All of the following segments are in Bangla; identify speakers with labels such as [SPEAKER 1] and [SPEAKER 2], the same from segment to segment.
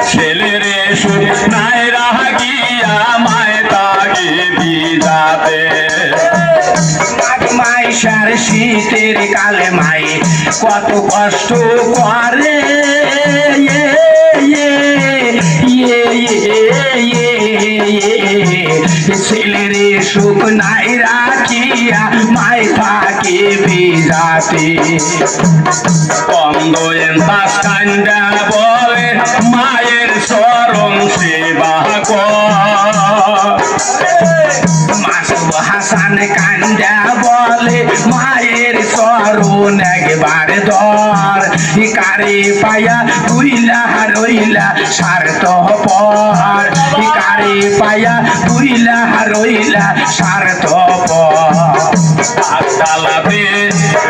[SPEAKER 1] ছেলেরে সুখ নাই রাগিয়া মায় তাকে বিদাতে
[SPEAKER 2] মাইশার শীতের কালে মাই কত কষ্ট করে ছেলেরে সুখ নাই রাখিয়া মাই থাকে বিজাতে
[SPEAKER 1] কন্দয়েন দাস কান্দা বলে মায়ের চরণ সেবা কর
[SPEAKER 2] মাসুদ হাসান কান্দা বলে মায়ের চরণ একবার ধর কারে পায়া বুইলা রইলা স্বার্থ পর কারে পায়া বুইলা রইলা স্বার্থ পর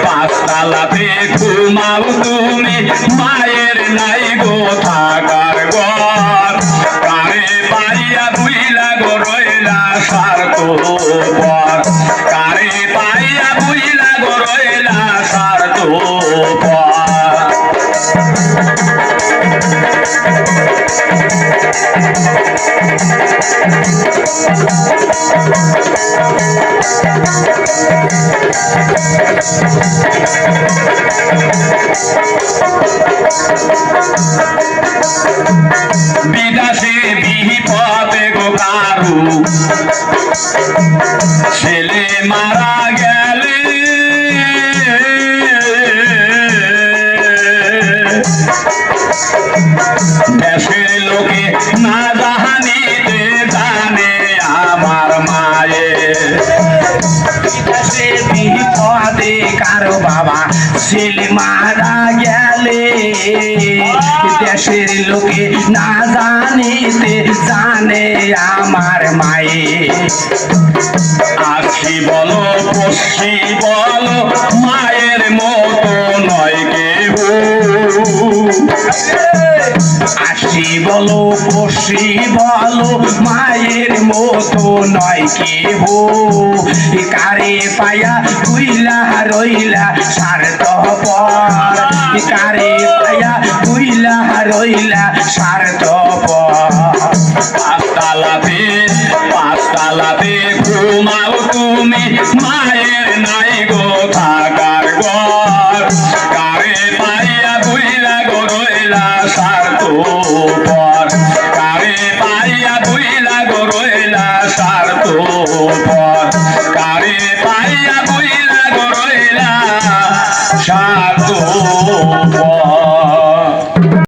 [SPEAKER 1] পাঁচতলাতে ঘুমাও তুমি মায়ের নাই গো থাকার ঘর কারে পাইয়া বুইলা গো রইলা স্বার্থ পর কারে পাইয়া বুইলা গো রইলা স্বার্থ পর বিদেশে বিপদে গো কারু ছেলে মারা গেলে দেশের লোকে না জাহানিতে জানে আমার মায়ের
[SPEAKER 2] দেশে বিপদে কারো বাবা ছেলে মারা গেলে দেশের লোকে না জানিতে জানে আমার মায়ে
[SPEAKER 1] আখি বলো পশি বলো মায়ের মতো নয় কেহ
[SPEAKER 2] আশি বলো পশি বলো মায়ের মতো নয় কেহ কারে পায়া বুইলা রইলা স্বার্থ পর কারে পায়া বুইলা রইলা স্বার্থ পর
[SPEAKER 1] পাঁচতলাতে ঘুমাও তুমি মায়ের নাই গো থাকার ঘর কারে পাইয়া বুইলা গো রইলা স্বার্থ পর কারে পাইয়া বুইলা গো রইলা স্বার্থ পর